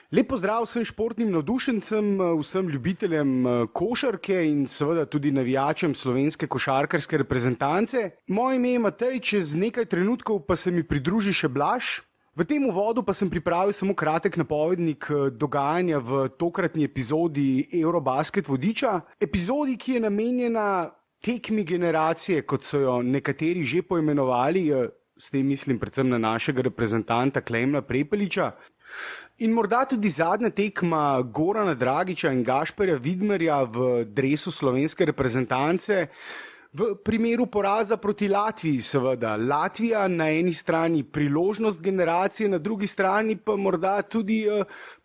Lep pozdrav vsem športnim navdušencem, vsem ljubiteljem košarke in seveda tudi navijačem slovenske košarkarske reprezentance. Moje ime je Matej, čez nekaj trenutkov pa se mi pridruži še Blaž. V tem uvodu pa sem pripravil samo kratek napovednik dogajanja v tokratni epizodi Eurobasket vodiča. Epizodi, ki je namenjena tekmi generacije, kot so jo nekateri že poimenovali, s tem mislim predvsem na našega reprezentanta Klemna Prepeliča. In morda tudi zadnja tekma Gorana Dragića in Gašperja Vidmarja v dresu slovenske reprezentance. V primeru poraza proti Latviji seveda. Latvija na eni strani priložnost generacije, na drugi strani pa morda tudi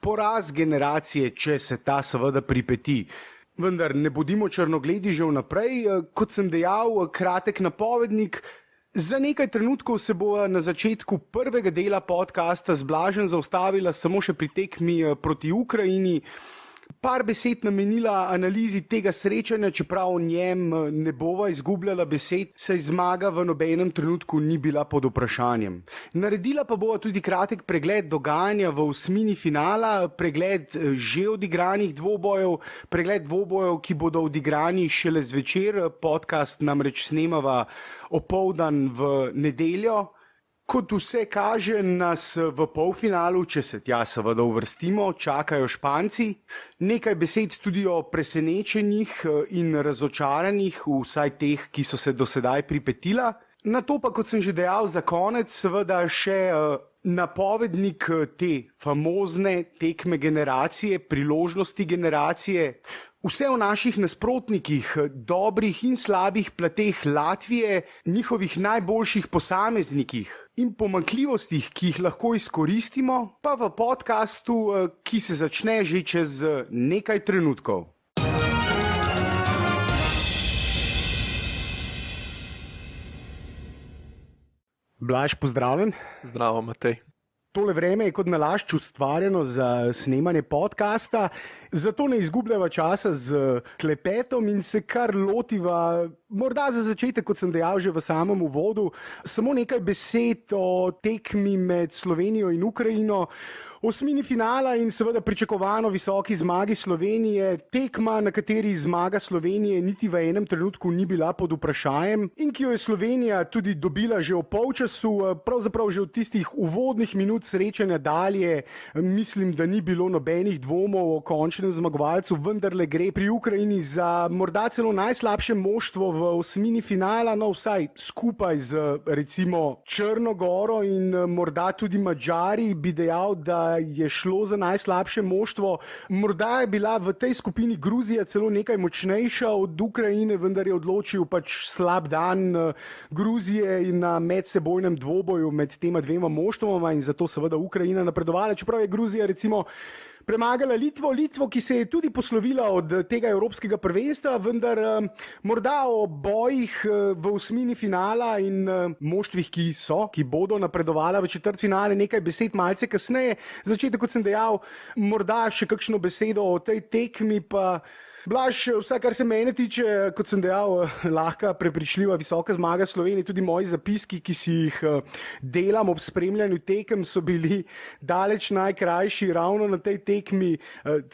poraz generacije, če se ta seveda pripeti. Vendar ne bodimo črnogledi že vnaprej, kot sem dejal, kratek napovednik. Za nekaj trenutkov se bo na začetku prvega dela podcasta z Blažem zaustavila samo še pri tekmi proti Ukrajini. Par besed namenila analizi tega srečanja, čeprav o njem ne bova izgubljala besed, saj zmaga v nobenem trenutku ni bila pod vprašanjem. Naredila pa bova tudi kratek pregled dogajanja v osmini finala, pregled že odigranih dvobojev, pregled dvobojev, ki bodo odigrani šele zvečer, podcast namreč snemava opoldan v nedeljo. Kot vse kaže, nas v polfinalu, če se tja seveda uvrstimo, čakajo Španci. Nekaj besed tudi o presenečenjih in razočaranjih, vsaj teh, ki so se do sedaj pripetila. Nato pa, kot sem že dejal, za konec seveda še napovednik te famozne tekme generacije, priložnosti generacije. Vse o naših nasprotnikih, dobrih in slabih plateh Latvije, njihovih najboljših posameznikih in pomanjkljivostih, ki jih lahko izkoristimo, pa v podkastu, ki se začne že čez nekaj trenutkov. Blaž, pozdravljen. Zdravo, Matej. Tole vreme je kot nalašč ustvarjeno za snemanje podcasta, zato ne izgubljava časa z klepetom in se kar lotiva, morda za začetek, kot sem dejal že v samem uvodu, samo nekaj besed o tekmi med Slovenijo in Ukrajino. Osmini finala in seveda pričakovano visoki zmagi Slovenije, tekma, na kateri zmaga Slovenije niti v enem trenutku ni bila pod vprašanjem in ki jo je Slovenija tudi dobila že v polčasu, pravzaprav že od tistih uvodnih minut srečanja dalje, mislim, da ni bilo nobenih dvomov o končnem zmagovalcu, vendarle gre pri Ukrajini za morda celo najslabše moštvo v osmini finala, no vsaj skupaj z recimo Črno Goro in morda tudi Madžari, bi dejal, da je šlo za najslabše moštvo. Morda je bila v tej skupini Gruzija celo nekaj močnejša od Ukrajine, vendar je odločil pač slab dan Gruzije in na medsebojnem dvoboju med tema dvema moštvoma in zato seveda Ukrajina napredovala, čeprav je Gruzija recimo premagala Litvo, ki se je tudi poslovila od tega evropskega prvenstva, vendar morda o bojih v osmini finala in moštvih, ki bodo napredovala v četrtfinale, nekaj besed malce kasneje. Začetek, kot sem dejal, morda še kakšno besedo o tej tekmi, pa Blaž, vsaj kar se mene tiče, kot sem dejal, lahka, prepričljiva, visoka zmaga Slovenije. Tudi moji zapiski, ki si jih delam ob spremljanju tekem, so bili daleč najkrajši ravno na tej tekmi,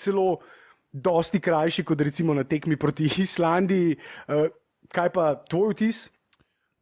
celo dosti krajši kot recimo na tekmi proti Islandiji. Kaj pa tvoj vtis?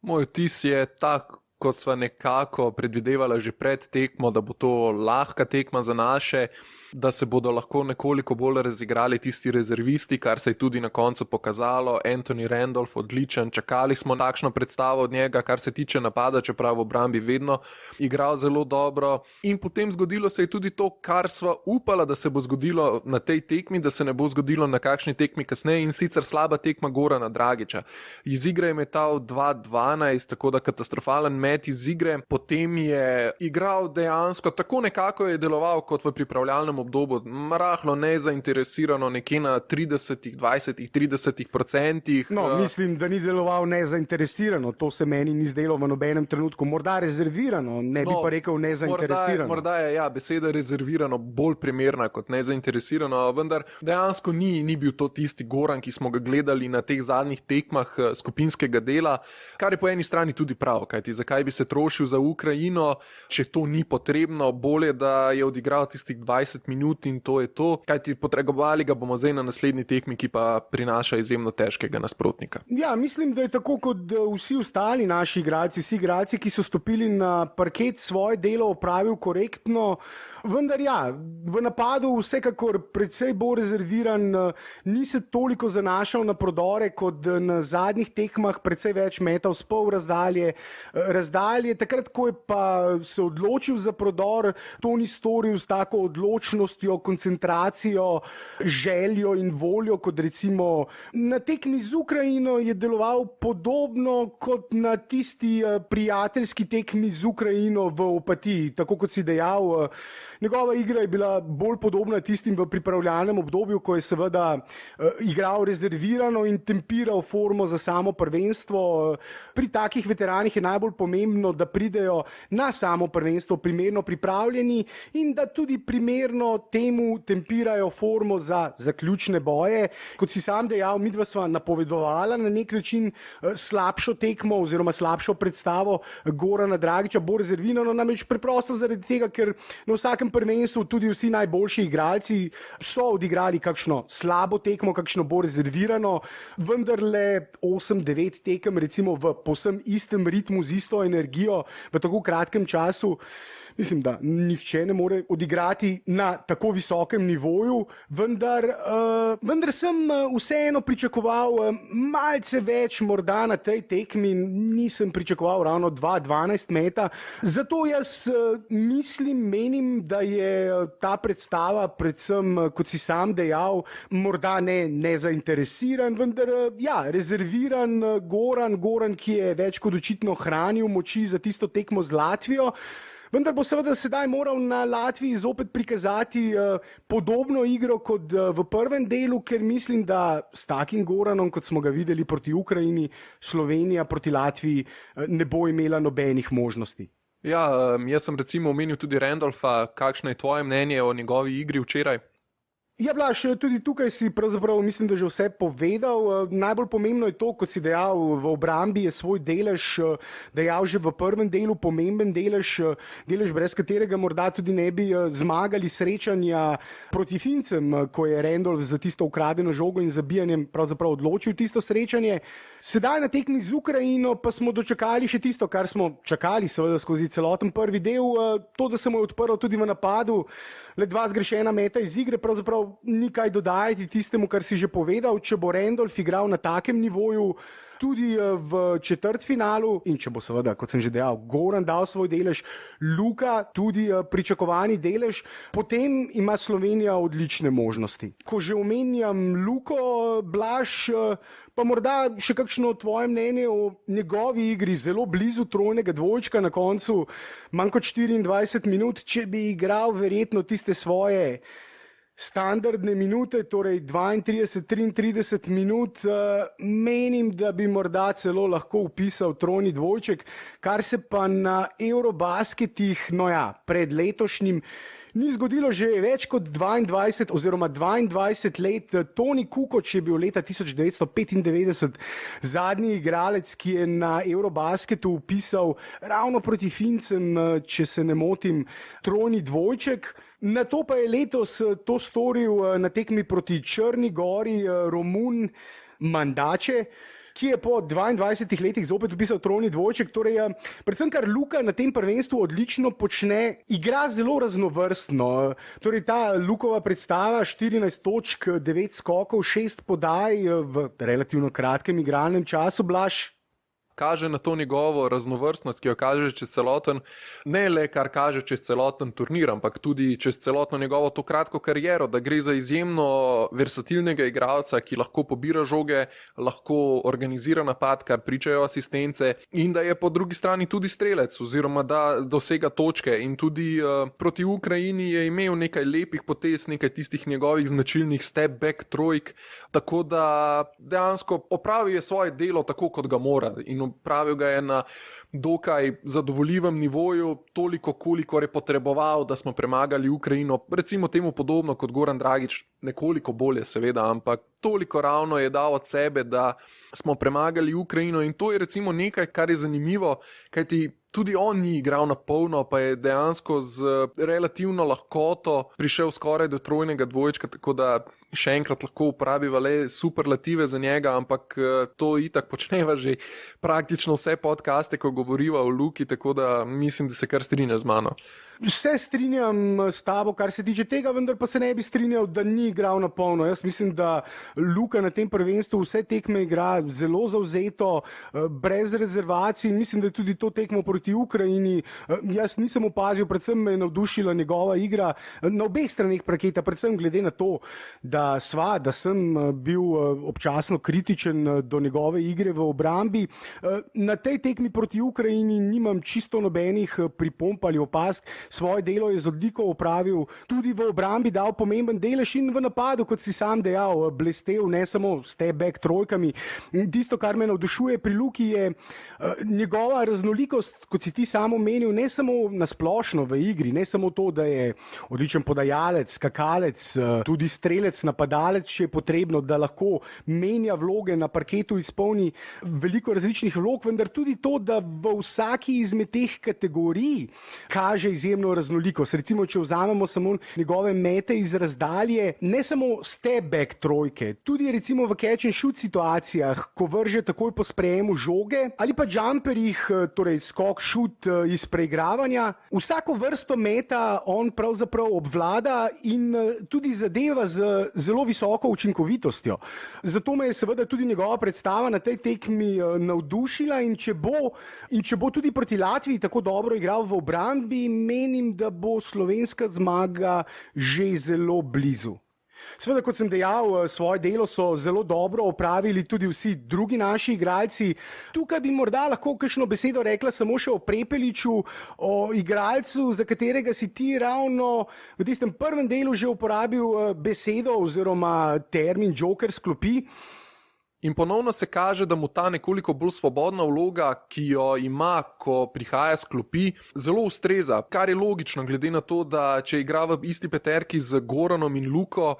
Moj vtis je tak, kot sva nekako predvidevala že pred tekmo, da bo to lahka tekma za naše, da se bodo lahko nekoliko bolj razigrali tisti rezervisti, kar se je tudi na koncu pokazalo. Anthony Randolph odličen, čakali smo takšno predstavo od njega, kar se tiče napada, čeprav v obrambi vedno igral zelo dobro. In potem zgodilo se je tudi to, kar sva upala, da se bo zgodilo na tej tekmi, da se ne bo zgodilo na kakšni tekmi kasneje, in sicer slaba tekma Gorana Dragića. Iz igre je metal 2-12, tako da katastrofalen met iz igre. Potem je igral dejansko, tako nekako je deloval kot v pripravljalnem obdobju, rahlo nezainteresirano, nekje na 20-30%. No, mislim, da ni deloval nezainteresirano, to se meni ni zdelo v nobenem trenutku. Morda rezervirano, ne bi pa rekel nezainteresirano. Morda je, beseda rezervirano bolj primerna kot nezainteresirano, vendar dejansko ni bil to tisti Goran, ki smo ga gledali na teh zadnjih tekmah skupinskega dela, kar je po eni strani tudi prav, kajti zakaj bi se trošil za Ukrajino, če to ni potrebno, bolje, da je odigral tistih 20 minut in to je to, kajti potrebovali ga bomo zdaj na naslednji tekmi, ki pa prinaša izjemno težkega nasprotnika. Ja, mislim, da je tako kot vsi ostali naši igralci, vsi igralci, ki so stopili na parket, svoje delo opravil korektno, vendar ja, v napadu vsekakor precej bolj rezerviran, ni se toliko zanašal na prodore kot na zadnjih tekmah, precej več metal s pol razdalje. Takrat, ko je pa se odločil za prodor, to ni storil s tako odločnostjo, koncentracijo, željo in voljo, kot recimo na tekmi z Ukrajino je deloval podobno kot na tisti prijateljski tekmi z Ukrajino v Opatiji, tako kot si dejal. Njegova igra je bila bolj podobna tistim v pripravljalnem obdobju, ko je seveda igral rezervirano in tempiral formo za samo prvenstvo. Pri takih veteranih je najbolj pomembno, da pridejo na samo prvenstvo primerno pripravljeni in da tudi primerno temu tempirajo formo za zaključne boje. Kot si sam dejal, midva sva napovedovala na nek način slabšo tekmo oziroma slabšo predstavo Gorana Dragića, bolj rezervirano, namreč preprosto zaradi tega, ker na vsakem prvenstvu tudi vsi najboljši igralci so odigrali kakšno slabo tekmo, kakšno bolj rezervirano, vendarle 8-9 tekem recimo v povsem istem ritmu, z isto energijo v tako kratkem času. Mislim, da nihče ne more odigrati na tako visokem nivoju, vendar sem vseeno pričakoval malce več morda na tej tekmi, nisem pričakoval ravno 2-12 meta. Zato jaz menim, da je ta predstava predvsem, kot si sam dejal, morda ne zainteresiran, vendar ja, rezerviran Goran, ki je več kot očitno hranil moči za tisto tekmo z Latvijo. Vendar bo seveda sedaj moral na Latviji zopet prikazati podobno igro kot v prvem delu, ker mislim, da s takim Goranom, kot smo ga videli proti Ukrajini, Slovenija proti Latviji ne bo imela nobenih možnosti. Ja, jaz sem recimo omenil tudi Randolfa. Kakšno je tvoje mnenje o njegovi igri včeraj? Ja, Blaž, tudi tukaj si pravzaprav mislim, da že vse povedal. Najbolj pomembno je to, kot si dejal, v obrambi je svoj delež dejal že v prvem delu, pomemben delež, brez katerega morda tudi ne bi zmagali srečanja proti Fincem, ko je Randolf za tisto ukradeno žogo in zabijanjem pravzaprav odločil tisto srečanje. Sedaj na tekmi z Ukrajino pa smo dočakali še tisto, kar smo čakali seveda skozi celoten prvi del, to, da se mu je odprl tudi v napadu, le 2 zgrešena meta iz igre, pravzaprav ni kaj dodajati tistemu, kar si že povedal. Če bo Randolf igral na takem nivoju tudi v četrtfinalu in če bo seveda, kot sem že dejal, Goran dal svoj delež, Luka tudi pričakovani delež, potem ima Slovenija odlične možnosti. Ko že omenjam Luko, Blaž, pa morda še kakšno tvoje mnenje o njegovi igri, zelo blizu trojnega dvojčka na koncu, manj kot 24 minut, če bi igral verjetno tiste svoje standardne minute, torej 32-33 minut, menim, da bi morda celo lahko vpisal trojni dvojček, kar se pa na Eurobasketih, no ja, pred letošnjim ni zgodilo že več kot 22 oziroma 22 let. Toni Kukoč je bil leta 1995 zadnji igralec, ki je na Eurobasketu vpisal ravno proti Fincem, če se ne motim, trojni dvojček. Na to pa je letos to storil na tekmi proti Črni Gori Romun Mandače, ki je po 22 letih zopet vpisal trojni dvojček. Torej, predvsem kar Luka na tem prvenstvu odlično počne, igra zelo raznovrstno. Torej, ta Lukova predstava, 14 točk, 9 skokov, 6 podaj v relativno kratkem igralnem času, Blaž. Kaže na to njegovo raznovrstnost, ki jo kaže čez celoten, ne le kar kaže čez celoten turnir, ampak tudi čez celotno njegovo to kratko kariero, da gre za izjemno versatilnega igralca, ki lahko pobira žoge, lahko organizira napad, kar pričajo asistence, in da je po drugi strani tudi strelec oziroma da dosega točke. In tudi proti Ukrajini je imel nekaj lepih potez, nekaj tistih njegovih značilnih step back trojk, tako da dejansko opravi je svoje delo tako, kot ga mora, in opravil ga je na dokaj zadovoljivem nivoju, toliko, kolikor je potreboval, da smo premagali Ukrajino, recimo temu podobno kot Goran Dragić, nekoliko bolje seveda, ampak toliko ravno je dal od sebe, da smo premagali Ukrajino. In to je recimo nekaj, kar je zanimivo, kajti tudi on ni igral na polno, pa je dejansko z relativno lahkoto prišel skoraj do trojnega dvojčka, tako da še enkrat lahko uporabiva le superlative za njega, ampak to itak počneva že praktično vse podcaste, ko govoriva o Luki, tako da mislim, da se kar strinja z mano. Vse strinjam s tabo, kar se tiče tega, vendar pa se ne bi strinjal, da ni igral na polno. Jaz mislim, da Luka na tem prvenstvu vse tekme igra zelo zavzeto, brez rezervacij. Mislim, da je tudi to tekmo proti Ukrajini. Jaz nisem opazil, predvsem me je navdušila njegova igra na obeh straneh parketa, predvsem glede na to, da sem bil občasno kritičen do njegove igre v obrambi. Na tej tekmi proti Ukrajini nimam čisto nobenih pripomb ali opazk. Svoje delo je z odliko opravil, tudi v obrambi dal pomemben delež in v napadu, kot si sam dejal, blestev ne samo s step-back trojkami. Tisto, kar me navdušuje pri Luki, je njegova raznolikost, kot si ti sam omenil, ne samo nasplošno v igri, ne samo to, da je odličen podajalec, skakalec, tudi strelec, napadalec, če je potrebno, da lahko menja vloge na parketu, izpolni veliko različnih vlog, vendar tudi to, da v vsaki izmed teh kategorij kaže izjemno raznolikost. Recimo, če vzamemo samo njegove mete iz razdalje, ne samo step-back trojke, tudi recimo v catch and shoot situacijah, ko vrže takoj po sprejemu žoge, ali pa jumperjih, torej skok, šut iz preigravanja. Vsako vrsto meta on pravzaprav obvlada in tudi zadeva z zelo visoko učinkovitostjo. Zato me je seveda tudi njegova predstava na tej tekmi navdušila in če bo tudi proti Latviji tako dobro igral v obrambi, menim, da bo slovenska zmaga že zelo blizu. Seveda, kot sem dejal, svoje delo so zelo dobro opravili tudi vsi drugi naši igralci. Tukaj bi morda lahko kakšno besedo rekla samo še o Prepeliču, o igralcu, za katerega si ti ravno v tistem prvem delu že uporabil besedo oziroma termin joker s klopi. In ponovno se kaže, da mu ta nekoliko bolj svobodna vloga, ki jo ima, ko prihaja s klopi, zelo ustreza. Kar je logično, glede na to, da če igra v isti peterki z Goranom in Luko,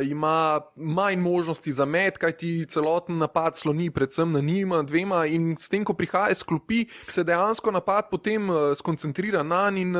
ima manj možnosti za met, kajti celoten napad sloni predvsem na njima dvema in s tem, ko prihaja s klopi, se dejansko napad potem skoncentrira nanj in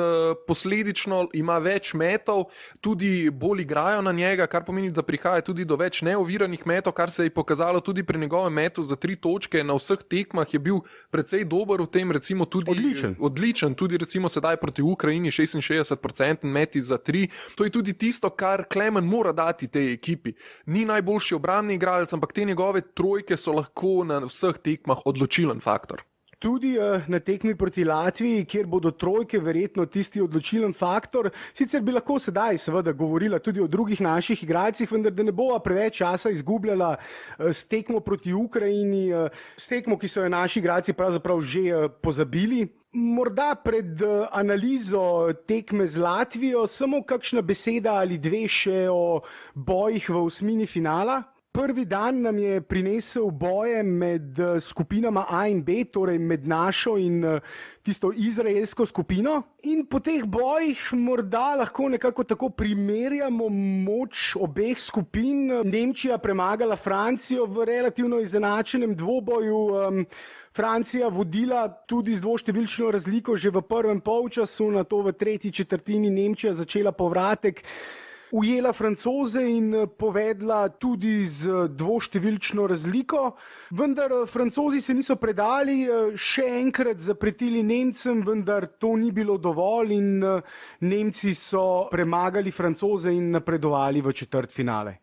posledično ima več metov, tudi bolj igrajo na njega, kar pomeni, da prihaja tudi do več neoviranih metov, kar se je pokazalo tudi pri njegovem metu za 3 točke na vseh tekmah je bil precej dober v tem, recimo tudi odličen, tudi recimo sedaj proti Ukrajini 66% meti za 3. To je tudi tisto, kar Klemen mora dati tej ekipi. Ni najboljši obrambni igralec, ampak te njegove trojke so lahko na vseh tekmah odločilen faktor. Tudi na tekmi proti Latviji, kjer bodo trojke verjetno tisti odločilen faktor. Sicer bi lahko sedaj seveda govorila tudi o drugih naših igralcih, vendar da ne bova preveč časa izgubljala s tekmo proti Ukrajini, s tekmo, ki so jo naši igralci pravzaprav že pozabili. Morda pred analizo tekme z Latvijo samo kakšna beseda ali dve še o bojih v osmini finala. Prvi dan nam je prinesel boje med skupinama A in B, torej med našo in tisto izraelsko skupino. In po teh bojih morda lahko nekako tako primerjamo moč obeh skupin. Nemčija premagala Francijo v relativno izenačenem dvoboju. Francija vodila tudi z dvoštevilčno razliko že v prvem polčasu, nato v tretji četrtini Nemčija začela povratek. Ujela Francoze in povedla tudi z dvoštevilčno razliko, vendar Francozi se niso predali, še enkrat zapretili Nemcem, vendar to ni bilo dovolj in Nemci so premagali Francoze in napredovali v četrtfinale.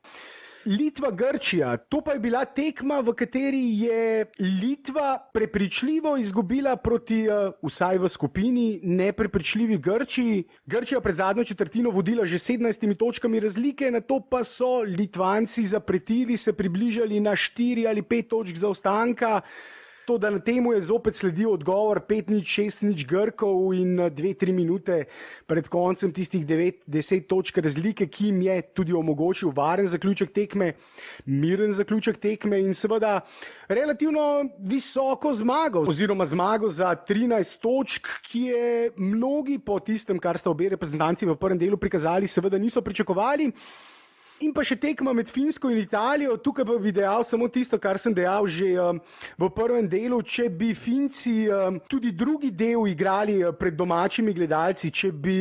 Litva-Grčija, to pa je bila tekma, v kateri je Litva prepričljivo izgubila proti, vsaj v skupini, neprepričljivi Grčiji. Grčija pred zadnjo četrtino vodila že 17 točkami razlike, nato pa so Litvanci zapretili, se približali na 4 ali 5 točk zaostanka. To, da na temu je zopet sledil odgovor 5-0, 6-0 Grkov in 2-3 minute pred koncem tistih 9-10 točk razlike, ki jim je tudi omogočil varen zaključek tekme, miren zaključek tekme in seveda relativno visoko zmago, oziroma zmago za 13 točk, ki je mnogi po tistem, kar sta obe reprezentanci v prvem delu prikazali, seveda niso pričakovali. In pa še tekma med Finsko in Italijo, tukaj pa bi dejal samo tisto, kar sem dejal že v prvem delu, če bi Finci tudi drugi del igrali pred domačimi gledalci, če bi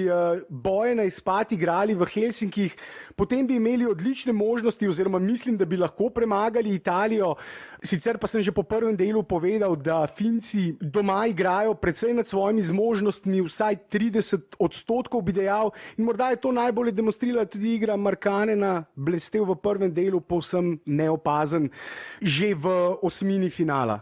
boje na izpad igrali v Helsinkih, potem bi imeli odlične možnosti oziroma mislim, da bi lahko premagali Italijo. Sicer pa sem že po prvem delu povedal, da Finci doma igrajo precej nad svojimi zmožnostmi, vsaj 30% bi dejal, in morda je to najbolje demonstrirala tudi igra Markkanena, blestel v prvem delu, povsem neopazen, že v osmini finala.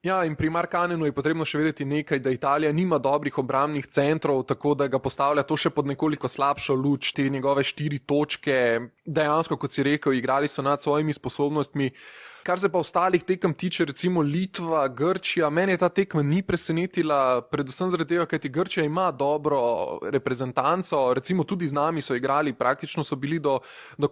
Ja, in pri Markkanenu je potrebno še vedeti nekaj, da Italija nima dobrih obrambnih centrov, tako da ga postavlja to še pod nekoliko slabšo luč, te njegove 4 točke, dejansko, kot si rekel, igrali so nad svojimi sposobnostmi. Kar se pa ostalih tekem tiče, recimo Litva, Grčija, mene ta tekma ni presenetila, predvsem zaradi tega, kajti Grčija ima dobro reprezentanco, recimo tudi z nami so igrali, praktično so bili do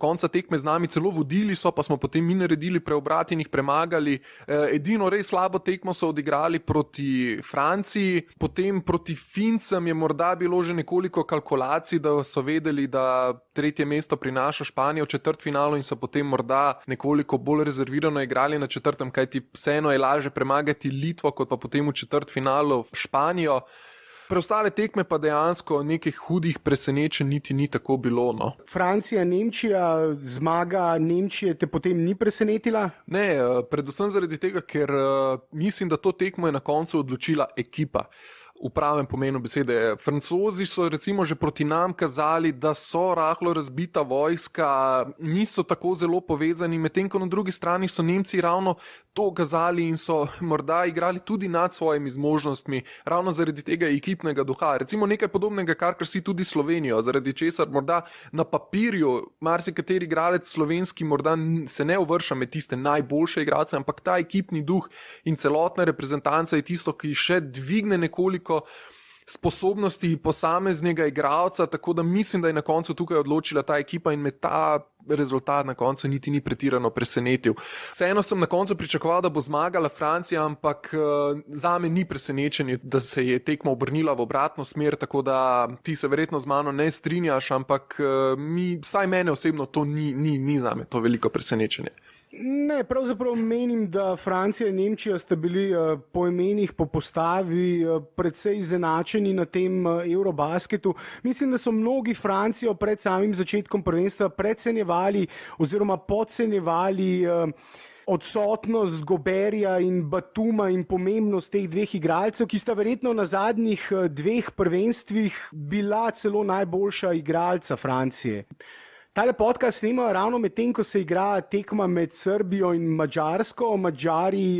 konca tekme z nami, celo vodili so, pa smo potem mi naredili preobrat in jih premagali. Edino res slabo tekmo so odigrali proti Franciji, potem proti Fincem je morda bilo že nekoliko kalkulacij, da so vedeli, da 3. mesto prinaša Španijo v četrtfinalu in so potem morda nekoliko bolj rezervirano igrali na 4., kajti vseeno je lažje premagati Litvo, kot pa potem v četrtfinalu Španijo. Preostale tekme pa dejansko nekih hudih presenečenj niti ni tako bilo. No. Francija, Nemčija, zmaga Nemčije te potem ni presenetila? Ne, predvsem zaradi tega, ker mislim, da to tekmo je na koncu odločila ekipa. V pravem pomenu besede. Francozi so recimo že proti nam kazali, da so rahlo razbita vojska, niso tako zelo povezani, medtem ko na drugi strani so Nemci ravno to kazali in so morda igrali tudi nad svojimi zmožnostmi, ravno zaradi tega ekipnega duha. Recimo nekaj podobnega, kar krasi tudi Slovenijo, zaradi česar morda na papirju marsikateri igralec slovenski morda se ne uvrša med tiste najboljše igralce, ampak ta ekipni duh in celotna reprezentanca je tisto, ki še dvigne nekoliko sposobnosti posameznega igralca, tako da mislim, da je na koncu tukaj odločila ta ekipa in me ta rezultat na koncu niti ni pretirano presenetil. Vseeno sem na koncu pričakoval, da bo zmagala Francija, ampak zame ni presenečenje, da se je tekma obrnila v obratno smer, tako da ti se verjetno z mano ne strinjaš, ampak vsaj mene osebno to ni zame to veliko presenečenje. Ne, pravzaprav menim, da Francija in Nemčija sta bili po imenih, po postavi precej izenačeni na tem Eurobasketu. Mislim, da so mnogi Francijo pred samim začetkom prvenstva precenjevali oziroma podcenjevali odsotnost Goberja in Batuma in pomembnost teh dveh igralcev, ki sta verjetno na zadnjih 2 prvenstvih bila celo najboljša igralca Francije. Tale podcast snemajo ravno med tem, ko se igra tekma med Srbijo in Madžarsko. Madžari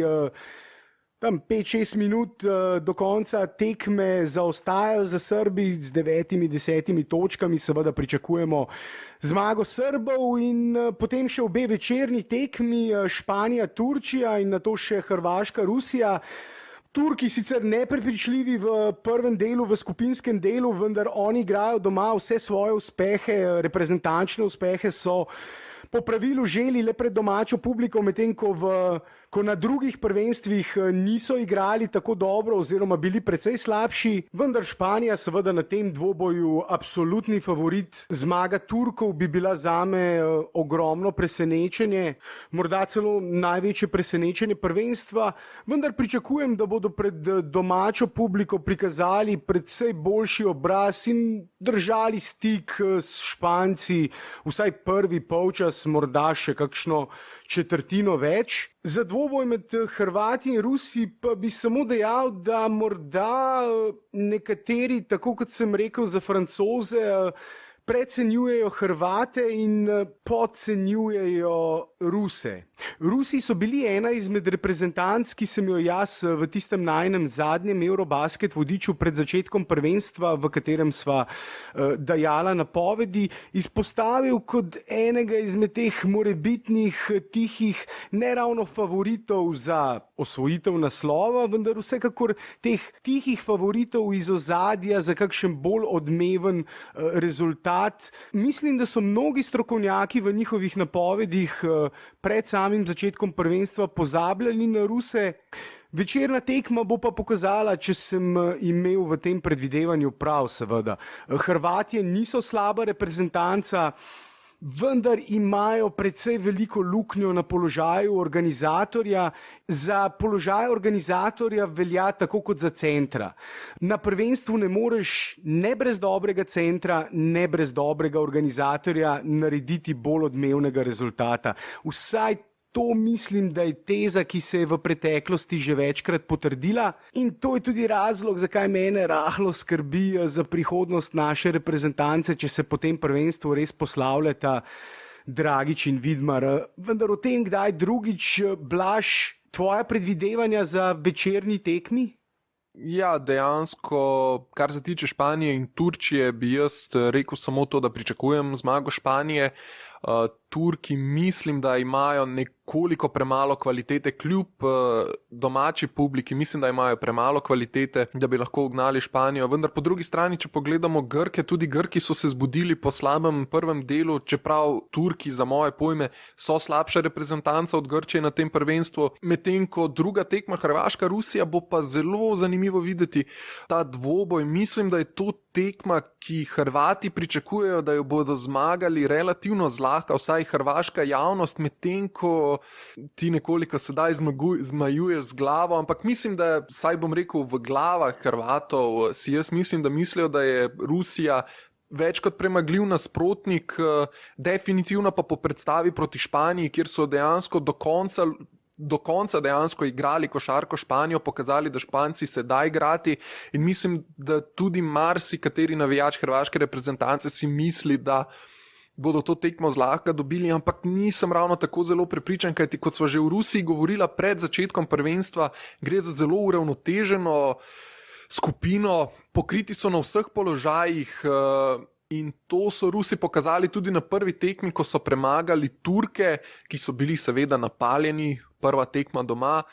5-6 minut do konca tekme zaostajajo za Srbi z 9-10 točkami. Seveda pričakujemo zmago Srbov in potem še obe večerni tekmi Španija-Turčija in nato še Hrvaška-Rusija. Turki sicer neprepričljivi v prvem delu, v skupinskem delu, vendar oni igrajo doma vse svoje uspehe, reprezentančne uspehe so po pravilu želi le pred domačo publiko, medtem ko na drugih prvenstvih niso igrali tako dobro oziroma bili precej slabši, vendar Španija seveda na tem dvoboju absolutni favorit. Zmaga Turkov bi bila zame ogromno presenečenje, morda celo največje presenečenje prvenstva, vendar pričakujem, da bodo pred domačo publiko prikazali precej boljši obraz in držali stik s Španci, vsaj prvi polčas, morda še kakšno četrtino več. Za dvoboj med Hrvati in Rusi pa bi samo dejal, da morda nekateri, tako kot sem rekel za Francoze, precenjujejo Hrvate in podcenjujejo Ruse. Rusi so bili ena izmed reprezentanc, ki sem jo jaz v tistem najinem zadnjem Eurobasket vodiču pred začetkom prvenstva, v katerem sva dajala napovedi, izpostavil kot enega izmed teh morebitnih tihih, ne ravno favoritov za osvojitev naslova, vendar vsekakor teh tihih favoritov iz ozadja za kakšen bolj odmeven rezultat. Mislim, da so mnogi strokovnjaki v njihovih napovedih pred samim začetkom prvenstva pozabljali na Ruse. Večerna tekma bo pa pokazala, če sem imel v tem predvidevanju prav, seveda. Hrvatje niso slaba reprezentanca, vendar imajo precej veliko luknjo na položaju organizatorja. Za položaj organizatorja velja tako kot za centra. Na prvenstvu ne moreš ne brez dobrega centra, ne brez dobrega organizatorja narediti bolj odmevnega rezultata. Vsaj to mislim, da je teza, ki se je v preteklosti že večkrat potrdila, in to je tudi razlog, zakaj mene rahlo skrbi za prihodnost naše reprezentance, če se po tem prvenstvu res poslavljata Dragič in Vidmar. Vendar o tem kdaj drugič. Blaž, tvoja predvidevanja za večerni tekmi? Ja, dejansko, kar se tiče Španije in Turčije, bi jaz rekel samo to, da pričakujem zmago Španije. Turki mislim, da imajo nekoliko premalo kvalitete, kljub domači publiki, mislim, da imajo premalo kvalitete, da bi lahko ugnali Španijo. Vendar po drugi strani, če pogledamo Grke, tudi Grki so se zbudili po slabem prvem delu, čeprav Turki, za moje pojme, so slabša reprezentanca od Grčije na tem prvenstvu. Medtem ko druga tekma Hrvaška, Rusija, bo pa zelo zanimivo videti ta dvoboj. Mislim, da je to tekma, ki Hrvati pričakujejo, da jo bodo zmagali relativno zlahka, vsaj hrvaška javnost, medtem ko ti nekoliko sedaj zmajuješ z glavo, ampak mislim, da vsaj bom rekel v glavah Hrvatov, si jaz mislim, da mislijo, da je Rusija več kot premagljiv nasprotnik, definitivno pa po predstavi proti Španiji, kjer so dejansko do konca dejansko igrali košarko Španijo, pokazali, da Španci se da igrati, in mislim, da tudi marsikateri navijač hrvaške reprezentance si misli, da bodo to tekmo zlahka dobili, ampak nisem ravno tako zelo prepričan, kajti kot sva že v Rusiji govorila pred začetkom prvenstva, gre za zelo uravnoteženo skupino, pokriti so na vseh položajih, in to so Rusi pokazali tudi na prvi tekmi, ko so premagali Turke, ki so bili seveda napaljeni, prva tekma doma.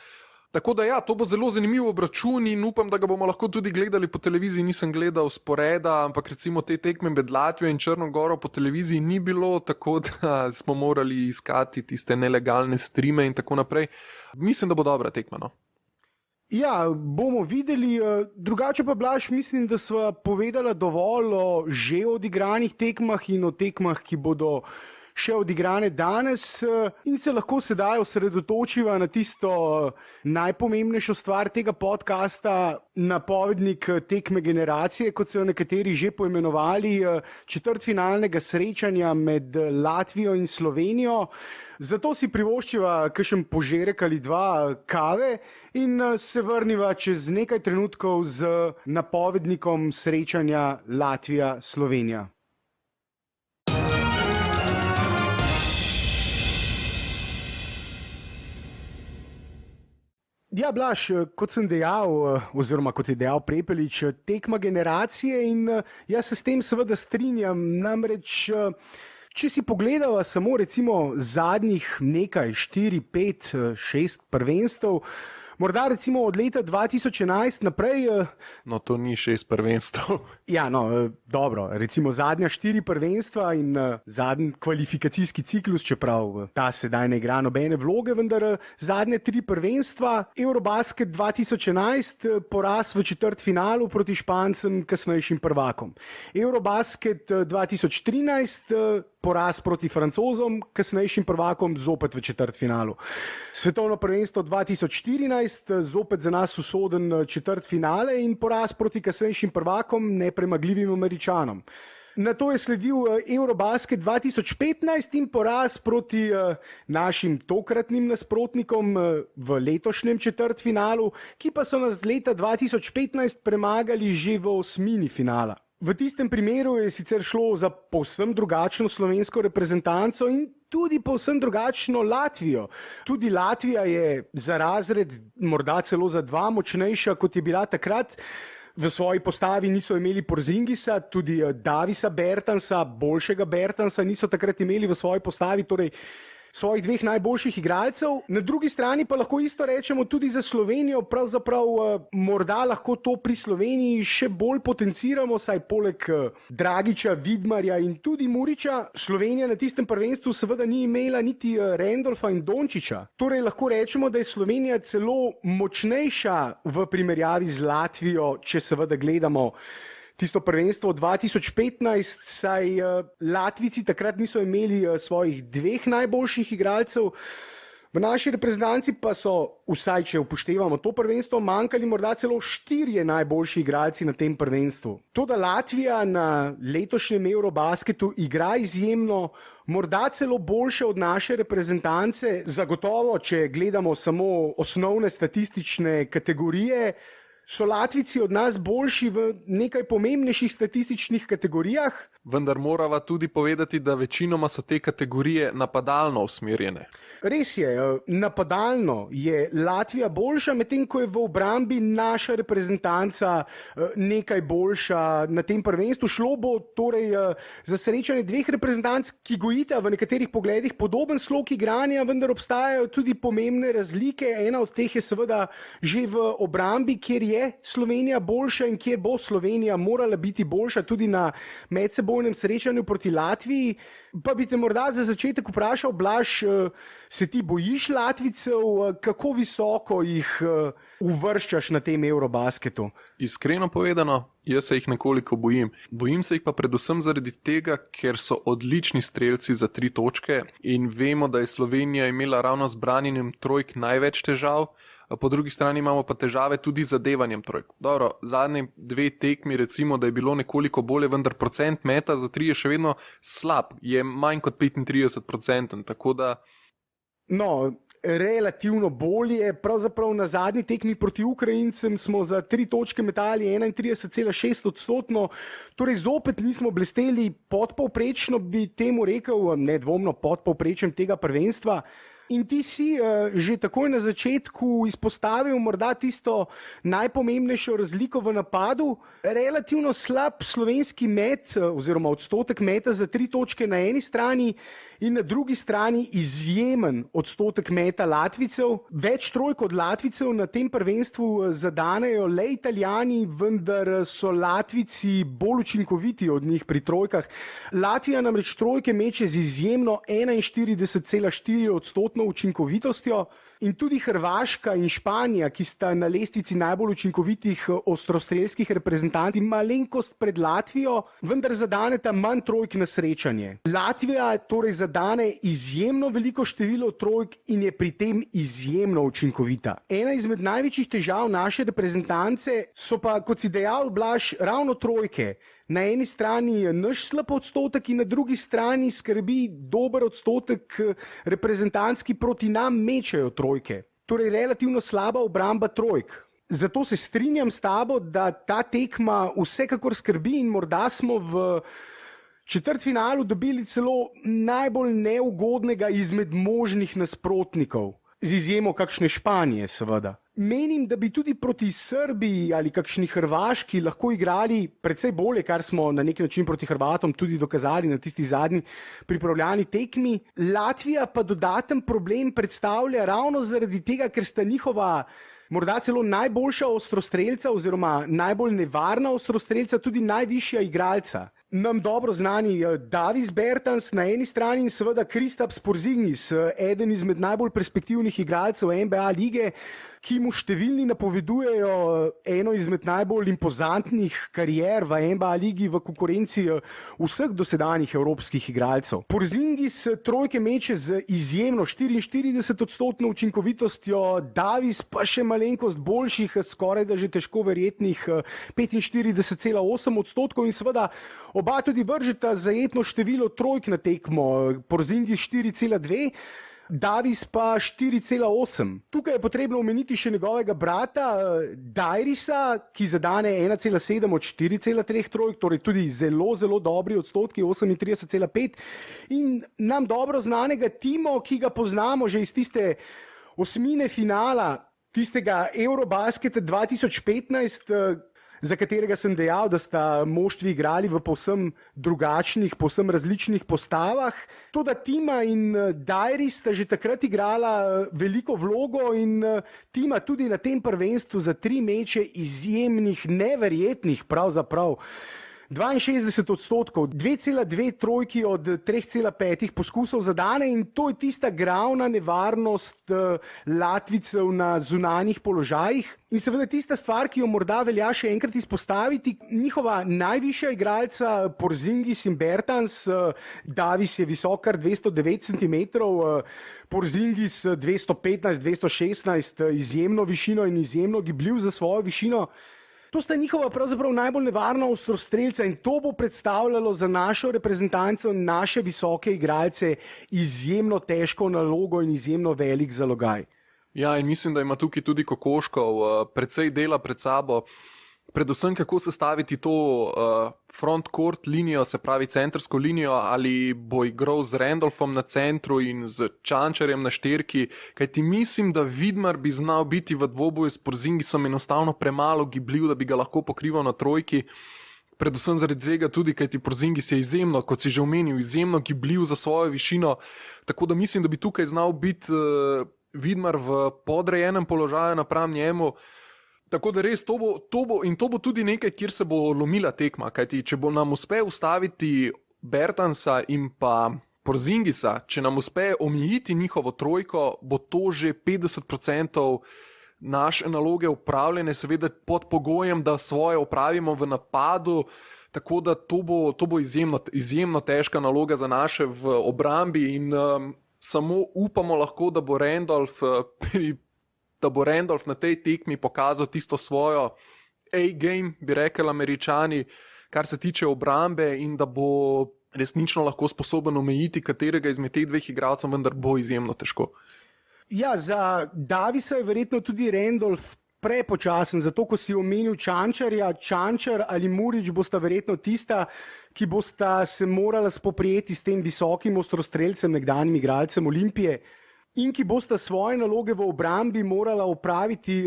Tako da ja, to bo zelo zanimiv obračun in upam, da ga bomo lahko tudi gledali po televiziji. Nisem gledal sporeda, ampak recimo te tekme med Latvijo in Črno Goro po televiziji ni bilo, tako da smo morali iskati tiste nelegalne streame in tako naprej. Mislim, da bo dobra tekma, no. Ja, bomo videli. Drugače pa, Blaž, mislim, da sva povedala dovolj o že odigranih tekmah in o tekmah, ki bodo še odigrane danes, in se lahko sedaj osredotočiva na tisto najpomembnejšo stvar tega podcasta, napovednik tekme generacije, kot so jo nekateri že poimenovali, četrtfinalnega srečanja med Latvijo in Slovenijo. Zato si privoščiva kakšen požirek ali dva kave in se vrniva čez nekaj trenutkov z napovednikom srečanja Latvija-Slovenija. Ja, Blaž, kot sem dejal, oziroma kot je dejal Prepelič, tekma generacije, in jaz se s tem seveda strinjam. Namreč, če si pogledava samo recimo zadnjih nekaj, 4, 5, 6 prvenstev, morda recimo od leta 2011 naprej... No, to ni 6 prvenstv. Ja, no, dobro, recimo zadnja 4 prvenstva in zadnji kvalifikacijski ciklus, čeprav ta sedaj ne igra nobene vloge, vendar zadnje 3 prvenstva, Eurobasket 2011, poraz v četrtfinalu proti Špancem, kasnejšim prvakom. Eurobasket 2013, poraz proti Francozom, kasnejšim prvakom, zopet v četrtfinalu. Svetovno prvenstvo 2014, zopet za nas usoden četrtfinale in poraz proti kasnejšim prvakom, nepremagljivim Američanom. Nato je sledil Eurobasket 2015 in poraz proti našim tokratnim nasprotnikom v letošnjem četrtfinalu, ki pa so nas leta 2015 premagali že v osmini finala. V tistem primeru je sicer šlo za povsem drugačno slovensko reprezentanco in tudi povsem drugačno Latvijo. Tudi Latvija je za razred, morda celo za 2 močnejša, kot je bila takrat. V svoji postavi niso imeli Porzingisa, tudi Davisa Bertansa, boljšega Bertansa niso takrat imeli v svoji postavi, torej svojih 2 najboljših igralcev. Na drugi strani pa lahko isto rečemo tudi za Slovenijo, pravzaprav morda lahko to pri Sloveniji še bolj potenciramo, saj poleg Dragiča, Vidmarja in tudi Muriča, Slovenija na tistem prvenstvu seveda ni imela niti Randolfa in Dončiča. Torej lahko rečemo, da je Slovenija celo močnejša v primerjavi z Latvijo, če seveda gledamo tisto prvenstvo 2015, saj Latvijci takrat niso imeli svojih dveh najboljših igralcev. V naši reprezentanci pa so, vsaj če upoštevamo to prvenstvo, manjkali morda celo 4 najboljši igralci na tem prvenstvu. Toda Latvija na letošnjem Eurobasketu igra izjemno, morda celo boljše od naše reprezentance. Zagotovo, če gledamo samo osnovne statistične kategorije, so Latvijci od nas boljši v nekaj pomembnejših statističnih kategorijah. Vendar morava tudi povedati, da večinoma so te kategorije napadalno usmerjene. Res je, napadalno je Latvija boljša, medtem ko je v obrambi naša reprezentanca nekaj boljša na tem prvenstvu. Šlo bo torej za srečanje dveh reprezentanc, ki gojita v nekaterih pogledih podoben slog igranja, vendar obstajajo tudi pomembne razlike. Ena od teh je seveda že v obrambi, kjer je Slovenija boljša in kjer bo Slovenija morala biti boljša tudi na medsebojnem srečanju proti Latviji. Pa bi te morda za začetek vprašal, Blaž, se ti bojiš Latvijcev, kako visoko jih uvrščaš na tem Eurobasketu? Iskreno povedano, jaz se jih nekoliko bojim. Bojim se jih pa predvsem zaradi tega, ker so odlični strelci za 3 točke in vemo, da je Slovenija imela ravno z branjenjem trojk največ težav. Po drugi strani imamo pa težave tudi z zadevanjem trojk. Dobro, zadnji 2 tekmi recimo, da je bilo nekoliko bolje, vendar procent meta za 3 je še vedno slab, je manj kot 35%, tako da... No, relativno bolje, pravzaprav na zadnji tekmi proti Ukrajincem smo za 3 točke metali 31,6%, torej zopet nismo blesteli podpovprečno, bi temu rekel, nedvomno podpovprečjem tega prvenstva. In ti si že takoj na začetku izpostavil morda tisto najpomembnejšo razliko v napadu. Relativno slab slovenski met oziroma odstotek meta za 3 točke na eni strani in na drugi strani izjemen odstotek meta Latvijcev. Več trojk od Latvijcev na tem prvenstvu zadanejo le Italijani, vendar so Latvijci bolj učinkoviti od njih pri trojkah. Latvija namreč trojke meče z izjemno 41,4% učinkovitostjo in tudi Hrvaška in Španija, ki sta na lestvici najbolj učinkovitih ostrostrelskih reprezentanti, malenkost pred Latvijo, vendar zadaneta manj trojk na srečanje. Latvija torej zadane izjemno veliko število trojk in je pri tem izjemno učinkovita. Ena izmed največjih težav naše reprezentance so pa, kot si dejal, Blaž, ravno trojke. Na eni strani je naš slab odstotek in na drugi strani skrbi dober odstotek reprezentanc, ki proti nam mečejo trojke. Torej relativno slaba obramba trojk. Zato se strinjam s tabo, da ta tekma vsekakor skrbi in morda smo v četrtfinalu dobili celo najbolj neugodnega izmed možnih nasprotnikov. Z izjemo kakšne Španije, seveda. Menim, da bi tudi proti Srbiji ali kakšni Hrvaški lahko igrali precej bolje, kar smo na nek način proti Hrvatom tudi dokazali na tisti zadnji pripravljalni tekmi. Latvija pa dodaten problem predstavlja ravno zaradi tega, ker sta njihova morda celo najboljša ostrostrelca oziroma najbolj nevarna ostrostrelca tudi najvišja igralca. Nam dobro znani Davis Bertans na eni strani in seveda Kristaps Porzingis, eden izmed najbolj perspektivnih igralcev NBA lige, ki mu številni napovedujejo eno izmed najbolj impozantnih karier v NBA ligi v konkurenci vseh dosedanjih evropskih igralcev. Porzingis trojke meče z izjemno 44% učinkovitostjo, Davis pa še malenkost boljših, skoraj da že težko verjetnih 45,8% in seveda oba tudi vržeta zajetno število trojk na tekmo, Porzingis 4,2, Davis pa 4,8. Tukaj je potrebno omeniti še njegovega brata Dairisa, ki zadane 1,7 od 4,3 trojk, torej tudi zelo dobri odstotki, 38,5. In nam dobro znanega Timo, ki ga poznamo že iz tiste osmine finala, tistega Eurobasketa 2015, za katerega sem dejal, da sta moštvi igrali v povsem drugačnih, povsem različnih postavah. Toda Tima in Dairis sta že takrat igrala veliko vlogo in Tima tudi na tem prvenstvu za 3 meče izjemnih, neverjetnih pravzaprav 62%, 2,2 trojki od 3,5 poskusov zadane in to je tista glavna nevarnost Latvijcev na zunanjih položajih. In seveda tista stvar, ki jo morda velja še enkrat izpostaviti, njihova najvišja igralca Porzingis in Bertans, Davis je visok kar 209 cm, Porzingis 215, 216, izjemno višino in izjemno gibljiv za svojo višino. To sta njihova pravzaprav najbolj nevarna ostrostrelca in to bo predstavljalo za našo reprezentanco, naše visoke igralce izjemno težko nalogo in izjemno velik zalogaj. Ja, in mislim, da ima tukaj tudi Kokoškov precej dela pred sabo. Predvsem, kako sestaviti to front-court linijo, se pravi centrsko linijo, ali bo igral z Randolphom na centru in z Čančarjem na štirki, kajti mislim, da Vidmar bi znal biti v dvoboju s Porzingisom enostavno premalo gibljiv, da bi ga lahko pokrival na trojki. Predvsem zaradi tega tudi, kajti Porzingis je izjemno, kot si že omenil, izjemno gibljiv za svojo višino, tako da mislim, da bi tukaj znal biti Vidmar v podrejenem položaju napram njemu. Tako da res to bo tudi nekaj, kjer se bo lomila tekma, kajti če bo nam uspe ustaviti Bertansa in pa Porzingisa, če nam uspe omejiti njihovo trojko, bo to že 50% naše naloge upravljene, seveda pod pogojem, da svoje opravimo v napadu, tako da to bo izjemno težka naloga za naše v obrambi in samo upamo lahko, da bo Randolph na tej tekmi pokazal tisto svojo A-game, bi rekli Američani, kar se tiče obrambe in da bo resnično lahko sposoben omejiti katerega izmed teh dveh igralcev, vendar bo izjemno težko. Ja, za Davisa je verjetno tudi Randolph prepočasen, zato ko si omenil Čančarja, Čančar ali Murić bosta verjetno tista, ki bosta se morala spoprijeti s tem visokim ostrostrelcem, nekdanjim igralcem Olimpije, in ki bosta svoje naloge v obrambi morala opraviti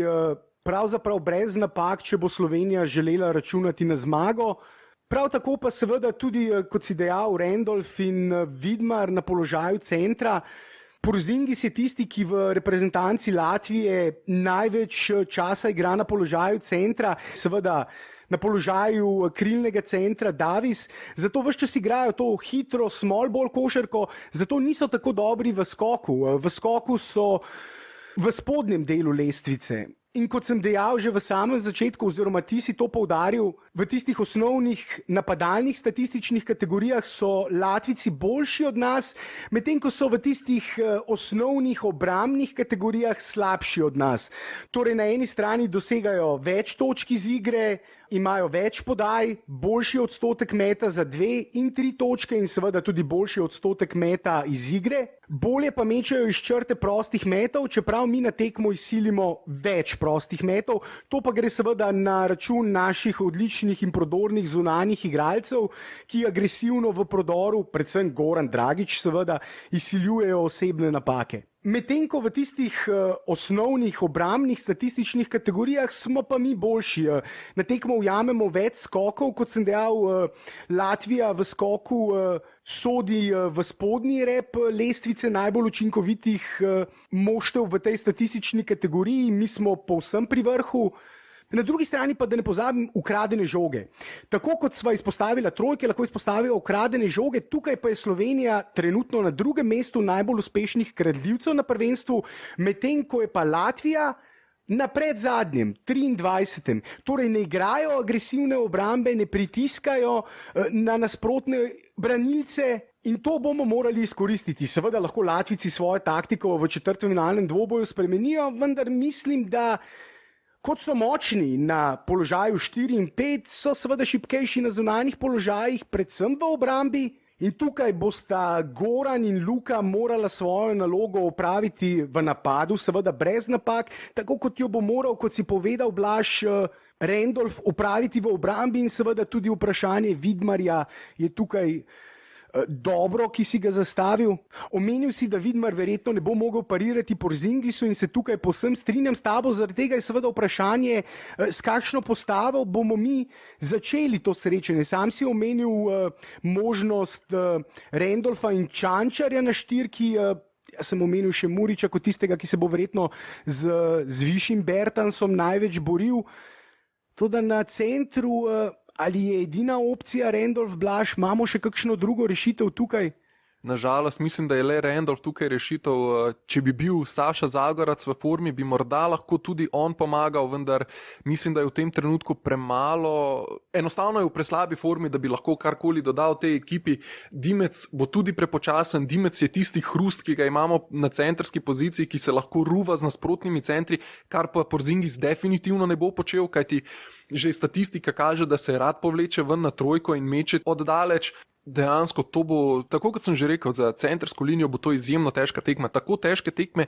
pravzaprav brez napak, če bo Slovenija želela računati na zmago. Prav tako pa seveda tudi, kot si dejal, Randolph in Vidmar na položaju centra. Porzingis je tisti, ki v reprezentanci Latvije največ časa igra na položaju centra, seveda na položaju krilnega centra Davis, zato ves čas igrajo to hitro, small ball košarko, zato niso tako dobri v skoku. V skoku so v spodnjem delu lestvice. In kot sem dejal že v samem začetku, oziroma ti si to poudaril, v tistih osnovnih napadalnih statističnih kategorijah so Latvijci boljši od nas, medtem ko so v tistih osnovnih obrambnih kategorijah slabši od nas. Torej na eni strani dosegajo več točk iz igre, imajo več podaj, boljši odstotek meta za 2 in 3 točke in seveda tudi boljši odstotek meta iz igre. Bolje pa mečajo iz črte prostih metov, čeprav mi na tekmo izsilimo več prostih metov. To pa gre seveda na račun naših odličnih in prodornih zunanjih igralcev, ki agresivno v prodoru, predvsem Goran Dragić seveda, izsiljujejo osebne napake. Medtem ko v tistih osnovnih obrambnih statističnih kategorijah smo pa mi boljši. Na tekmo ujamemo več skokov, kot sem dejal, Latvija v skoku sodi v spodnji rep lestvice najbolj učinkovitih moštev v tej statistični kategoriji, mi smo povsem pri vrhu. Na drugi strani pa, da ne pozabim, ukradene žoge. Tako kot sva izpostavila trojke, lahko izpostavila ukradene žoge, tukaj pa je Slovenija trenutno na drugem mestu najbolj uspešnih kradljivcev na prvenstvu, medtem ko je pa Latvija na predzadnjem, 23. Torej ne igrajo agresivne obrambe, ne pritiskajo na nasprotne branilce in to bomo morali izkoristiti. Seveda lahko Latvijci svojo taktiko v četrtfinalnem dvoboju spremenijo, vendar mislim, da kot so močni na položaju 4 in 5, so seveda šibkejši na zunanjih položajih, predvsem v obrambi. In tukaj bosta Goran in Luka morala svojo nalogo opraviti v napadu, seveda brez napak, tako kot jo bo moral, kot si povedal Blaž, Randolph opraviti v obrambi in seveda tudi vprašanje Vidmarja je tukaj dobro, ki si ga zastavil. Omenil si, da Vidmar verjetno ne bo mogel parirati Porzingisu in se tukaj povsem strinjam s tabo, zaradi tega je seveda vprašanje, s kakšno postavo bomo mi začeli to srečanje. Sam si omenil možnost Randolpha in Čančarja na štirki, jaz sem omenil še Murića kot tistega, ki se bo verjetno z višjim Bertansom največ boril. Toda na centru Ali je edina opcija Randolph Blaž, imamo še kakšno drugo rešitev tukaj? Nažalost, mislim, da je le Randolph tukaj rešitev. Če bi bil Saša Zagorac v formi, bi morda lahko tudi on pomagal, vendar mislim, da je v tem trenutku premalo. Enostavno je v preslabi formi, da bi lahko karkoli dodal tej ekipi. Dimec bo tudi prepočasen, Dimec je tisti hrust, ki ga imamo na centrski poziciji, ki se lahko ruva z nasprotnimi centri, kar pa Porzingis definitivno ne bo počel, kajti že statistika kaže, da se rad povleče ven na trojko in meče oddaleč. Dejansko to bo, tako kot sem že rekel, za centrsko linijo bo to izjemno težka tekma. Tako težke tekme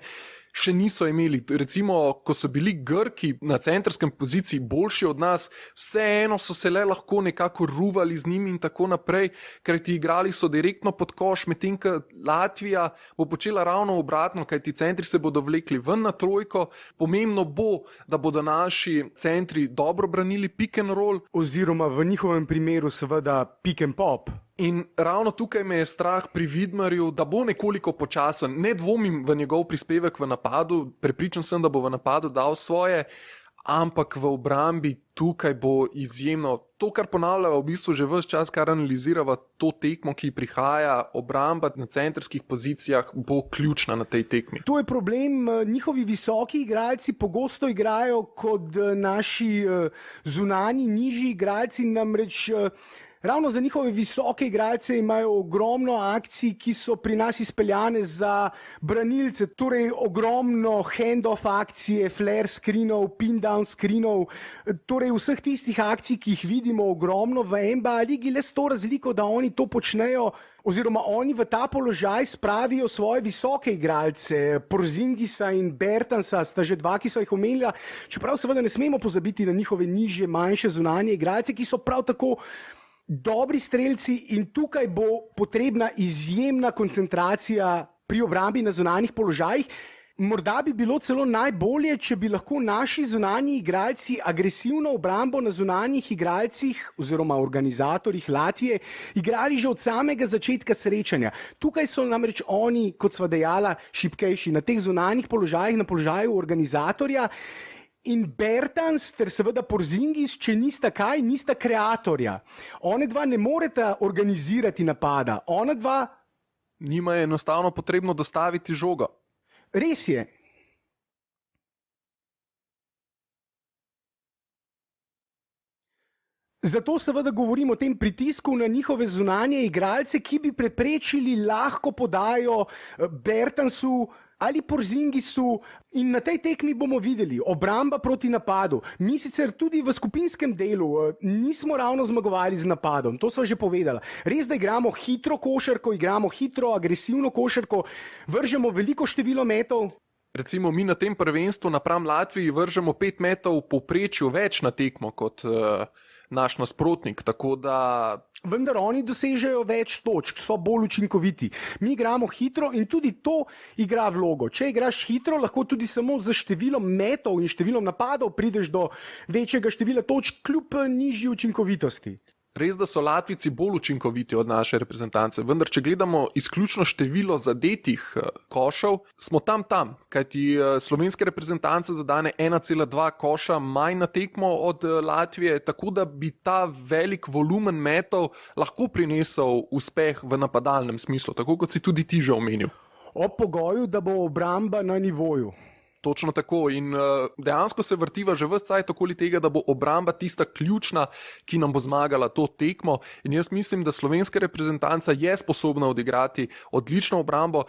še niso imeli. Recimo, ko so bili Grki na centrskem poziciji boljši od nas, vseeno so se le lahko nekako ruvali z njimi in tako naprej, ker ti igrali so direktno pod koš, medtem ko Latvija bo počela ravno obratno, ker ti centri se bodo vlekli ven na trojko. Pomembno bo, da bodo naši centri dobro branili pick and roll. Oziroma v njihovem primeru seveda pick and pop. In ravno tukaj me je strah pri Vidmarju, da bo nekoliko počasen. Ne dvomim v njegov prispevek v napadu, prepričan sem, da bo v napadu dal svoje, ampak v obrambi tukaj bo izjemno. To, kar ponavljava v bistvu že ves čas, kar analizirava to tekmo, ki prihaja, obramba na centrskih pozicijah bo ključna na tej tekmi. To je problem, njihovi visoki igralci pogosto igrajo kot naši zunanji, nižji igralci, namreč ravno za njihove visoke igralce imajo ogromno akcij, ki so pri nas izpeljane za branilce, torej ogromno hand-off akcije, flare screenov, pin-down screenov, torej vseh tistih akcij, ki jih vidimo ogromno v NBA ligi, le s to razliko, da oni to počnejo, oziroma oni v ta položaj spravijo svoje visoke igralce. Porzingisa in Bertansa sta že dva, ki so jih omenila, čeprav seveda ne smemo pozabiti na njihove nižje, manjše zunanje igralce, ki so prav tako dobri strelci, in tukaj bo potrebna izjemna koncentracija pri obrambi na zunanjih položajih. Morda bi bilo celo najbolje, če bi lahko naši zunanji igralci agresivno obrambo na zunanjih igralcih oziroma organizatorjih Latvije igrali že od samega začetka srečanja. Tukaj so namreč oni, kot sva dejala, šibkejši na teh zunanjih položajih, na položaju organizatorja. In Bertans ter seveda Porzingis, če nista kaj, nista kreatorja. One dva ne moreta organizirati napada. Ona dva njima je enostavno potrebno dostaviti žogo. Res je. Zato seveda govorim o tem pritisku na njihove zunanje igralce, ki bi preprečili lahko podajo Bertansu ali Porzingisu, in na tej tekmi bomo videli obramba proti napadu. Mi sicer tudi v skupinskem delu nismo ravno zmagovali z napadom, to sva že povedala. Res, da igramo hitro košarko, igramo hitro, agresivno košarko, vržemo veliko število metov. Recimo mi na tem prvenstvu napram Latviji vržemo 5 metov v povprečju več na tekmo kot naš nasprotnik, tako da... Vendar oni dosežejo več točk, so bolj učinkoviti. Mi igramo hitro in tudi to igra vlogo. Če igraš hitro, lahko tudi samo z številom metov in številom napadov prideš do večjega števila točk kljub nižji učinkovitosti. Res, da so Latvijci bolj učinkoviti od naše reprezentance, vendar če gledamo izključno število zadetih košev, smo tam, kajti slovenske reprezentance zadane 1,2 koša manj na tekmo od Latvije, tako da bi ta velik volumen metov lahko prinesel uspeh v napadalnem smislu, tako kot si tudi ti že omenil. Ob pogoju, da bo obramba na nivoju. Točno tako, in dejansko se vrtiva že ves cajt okoli tega, da bo obramba tista ključna, ki nam bo zmagala to tekmo, in jaz mislim, da slovenska reprezentanca je sposobna odigrati odlično obrambo.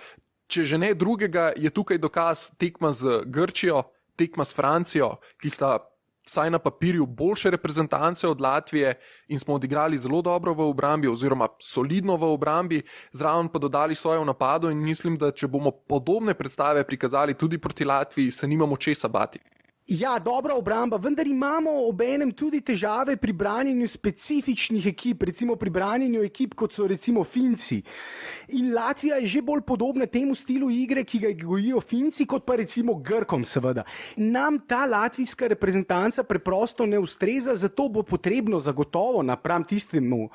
Če že ne drugega, je tukaj dokaz tekma z Grčijo, tekma s Francijo, ki sta vsaj na papirju boljše reprezentance od Latvije in smo odigrali zelo dobro v obrambi oziroma solidno v obrambi, zraven pa dodali svoje v napadu, in mislim, da če bomo podobne predstave prikazali tudi proti Latviji, se nimamo česa bati. Ja, dobra obramba, vendar imamo obenem tudi težave pri branjenju specifičnih ekip, recimo pri branjenju ekip, kot so recimo Finci. In Latvija je že bolj podobna temu stilu igre, ki ga gojijo Finci, kot pa recimo Grkom seveda. Nam ta latvijska reprezentanca preprosto ne ustreza, zato bo potrebno zagotovo napram tistemu,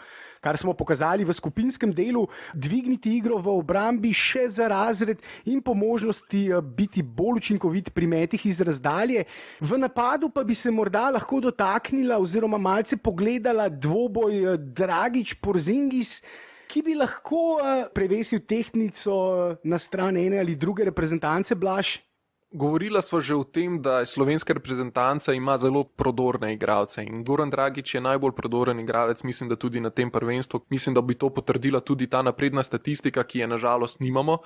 kar smo pokazali v skupinskem delu, dvigniti igro v obrambi še za razred in po možnosti biti bolj učinkovit pri metih iz razdalje. V napadu pa bi se morda lahko dotaknila oziroma malce pogledala dvoboj Dragić-Porzingis, ki bi lahko prevesil tehtnico na stran ene ali druge reprezentance, Blaž. Govorila sva že o tem, da slovenska reprezentanca ima zelo prodorne igralce in Goran Dragić je najbolj prodoren igralec, mislim, da tudi na tem prvenstvu. Mislim, da bi to potrdila tudi ta napredna statistika, ki je nažalost nimamo.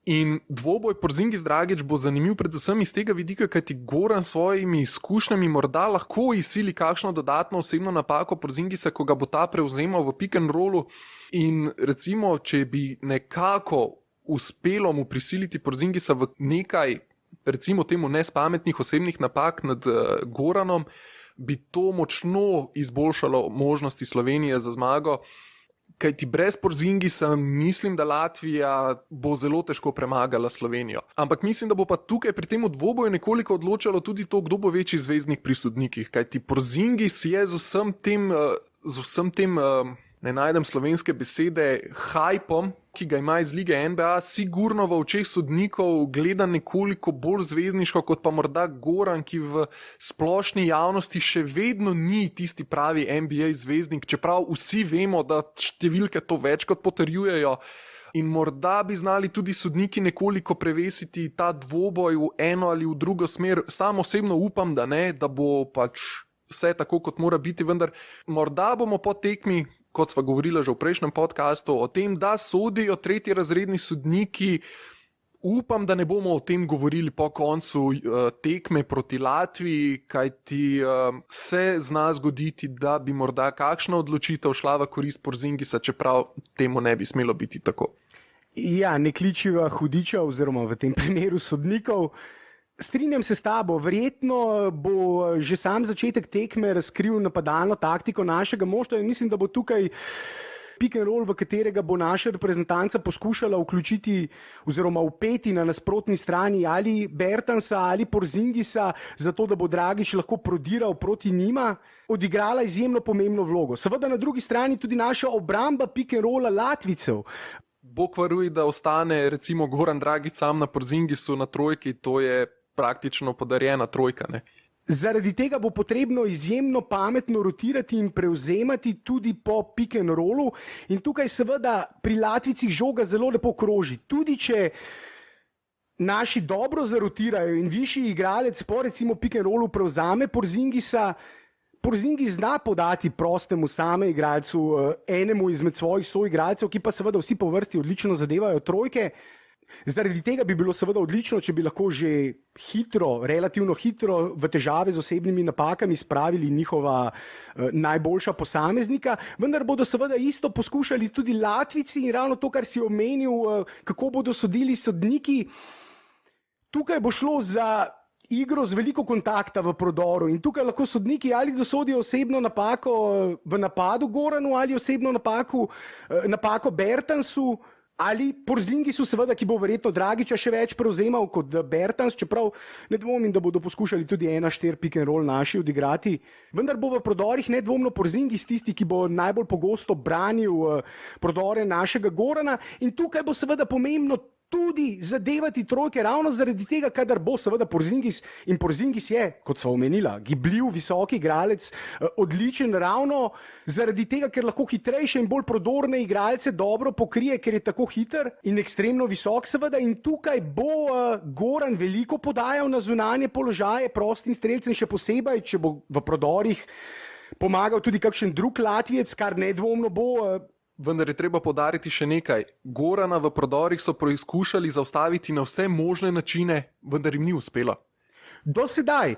In dvoboj Porzingis-Dragić bo zanimiv predvsem iz tega vidika, kajti Goran s svojimi izkušnjami morda lahko izsili kakšno dodatno osebno napako Porzingisa, ko ga bo ta prevzemal v pick and rollu. In recimo, če bi nekako uspelo mu prisiliti Porzingisa v nekaj, recimo temu nespametnih osebnih napak nad Goranom, bi to močno izboljšalo možnosti Slovenije za zmago. Kajti brez Porzingisa mislim, da Latvija bo zelo težko premagala Slovenijo. Ampak mislim, da bo pa tukaj pri tem dvoboju nekoliko odločalo tudi to, kdo bo večji zvezdnik pri sodnikih. Kajti Porzingis je z vsem tem ne najdem slovenske besede, hajpom, ki ga ima iz lige NBA, sigurno v očeh sodnikov gleda nekoliko bolj zvezdniško, kot pa morda Goran, ki v splošni javnosti še vedno ni tisti pravi NBA zvezdnik, čeprav vsi vemo, da številke to več kot potrjujejo. In morda bi znali tudi sodniki nekoliko prevesiti ta dvoboj v eno ali v drugo smer. Sam osebno upam, da ne, da bo pač vse tako, kot mora biti, vendar morda bomo po tekmi, kot sva govorila že v prejšnjem podcastu, o tem, da sodijo tretjerazredni sodniki. Upam, da ne bomo o tem govorili po koncu tekme proti Latviji, kajti se zna zgoditi, da bi morda kakšna odločitev šla v korist Porzingisa, čeprav temu ne bi smelo biti tako. Ja, ne kličiva hudiča oziroma v tem primeru sodnikov. Strinjam se s tabo, verjetno bo že sam začetek tekme razkril napadalno taktiko našega moštva in mislim, da bo tukaj pick and roll, v katerega bo naša reprezentanca poskušala vključiti oziroma vpeti na nasprotni strani ali Bertansa ali Porzingisa, zato da bo Dragić lahko prodiral proti njima, odigrala izjemno pomembno vlogo. Seveda na drugi strani tudi naša obramba pick and rolla Latvijcev. Bog varuj, da ostane recimo Goran Dragić sam na Porzingisu na trojki, to je praktično podarjena trojka, ne? Zaradi tega bo potrebno izjemno pametno rotirati in prevzemati tudi po pick and rollu in tukaj seveda pri Latvijcih žoga zelo lepo kroži. Tudi če naši dobro zarotirajo in višji igralec po recimo pick and rollu prevzame Porzingisa, Porzingis zna podati prostemu same igralcu, enemu izmed svojih soigralcev, ki pa seveda vsi po vrsti odlično zadevajo trojke. Zaradi tega bi bilo seveda odlično, če bi lahko že relativno hitro v težave z osebnimi napakami spravili njihova najboljša posameznika, vendar bodo seveda isto poskušali tudi Latvijci in ravno to, kar si omenil, kako bodo sodili sodniki. Tukaj bo šlo za igro z veliko kontakta v prodoru in tukaj lahko sodniki ali dosodijo osebno napako v napadu Goranu ali osebno napako Bertansu, ali Porzingisu, seveda, ki bo verjetno Dragića še več prevzemal kot Bertans, čeprav ne dvomim, da bodo poskušali tudi 1-4 pick and roll naši odigrati. Vendar bo v prodorih nedvomno Porzingis tisti, ki bo najbolj pogosto branil prodore našega Gorana in tukaj bo seveda pomembno tudi zadevati trojke ravno zaradi tega, kadar bo seveda Porzingis, in Porzingis je, kot sva omenila, gibljiv, visoki igralec, odličen ravno zaradi tega, ker lahko hitrejše in bolj prodorne igralce dobro pokrije, ker je tako hiter in ekstremno visok seveda in tukaj bo Goran veliko podajal na zunanje položaje prostim strelcem, še posebej, če bo v prodorih pomagal tudi kakšen drug Latvijec, kar nedvomno bo. Vendar je treba podariti še nekaj. Gorana v prodorih so preizkušali zaustaviti na vse možne načine, vendar jim ni uspelo. Do sedaj.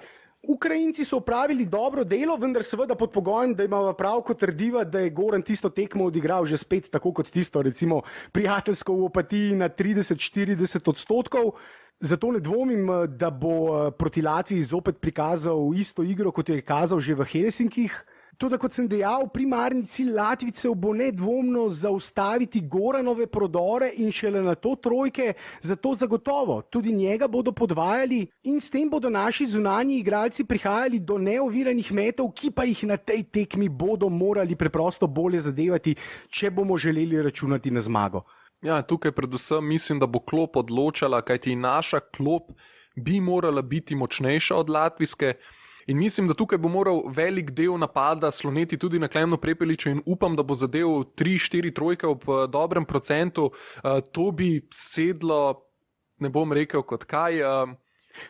Ukrajinci so opravili dobro delo, vendar seveda pod pogojem, da imamo prav, ko trdiva, da je Goran tisto tekmo odigral že spet tako kot tisto, recimo prijateljsko v Opatiji na 30-40%. Zato ne dvomim, da bo proti Latviji zopet prikazal isto igro, kot je kazal že v Helsinkih. Toda, kot sem dejal, primarni cilj Latvijcev bo nedvomno zaustaviti Goranove prodore in šele na to trojke, zato zagotovo tudi njega bodo podvajali in s tem bodo naši zunanji igralci prihajali do neoviranih metov, ki pa jih na tej tekmi bodo morali preprosto bolje zadevati, če bomo želeli računati na zmago. Ja, tukaj predvsem mislim, da bo klop odločala, kajti naša klop bi morala biti močnejša od latvijske. In mislim, da tukaj bo moral velik del napada sloneti tudi na Klemnu Prepeliču in upam, da bo zadev 3-4 trojke ob dobrem procentu. To bi sedlo, ne bom rekel kot kaj.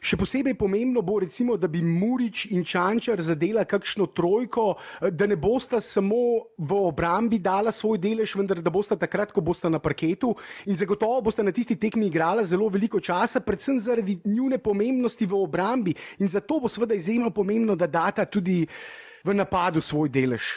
Še posebej pomembno bo recimo, da bi Murić in Čančar zadela kakšno trojko, da ne bosta samo v obrambi dala svoj delež, vendar da bosta takrat, ko bosta na parketu, in zagotovo bosta na tisti tekmi igrala zelo veliko časa, predvsem zaradi njune pomembnosti v obrambi, in zato bo seveda izjemno pomembno, da data tudi v napadu svoj delež.